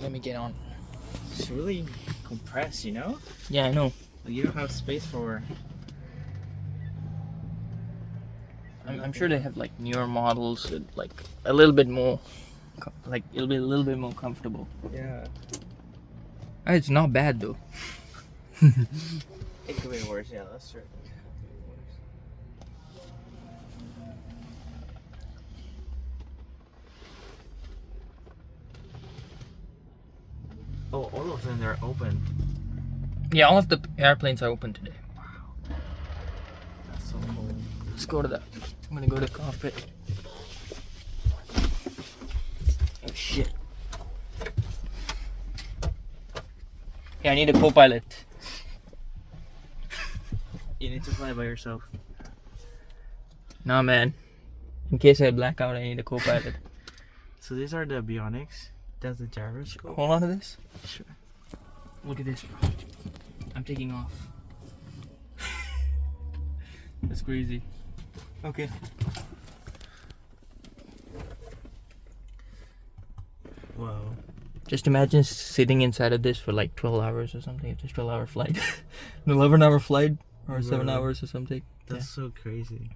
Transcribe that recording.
let me get on. It's really compressed, you know? Yeah, I know. You don't have space for... I'm sure they have like newer models with like a little bit more, like it'll be a little bit more comfortable. Yeah. It's not bad though. It could be worse, yeah, that's true. Oh, all of them are open. Yeah, all of the airplanes are open today. That's so cool. Let's go to that. I'm gonna go to the cockpit. Oh shit. Yeah, I need a co-pilot. You need to fly by yourself. Nah, man. In case I black out, I need a co-pilot. So these are the avionics. That's the gyroscope. Hold on to this. Sure. Look at this, bro. I'm taking off. That's crazy. Okay. Wow. Just imagine sitting inside of this for like 12 hours or something. It's a 12-hour flight. An 11-hour flight or 7 Bro. hours or something. That's so crazy.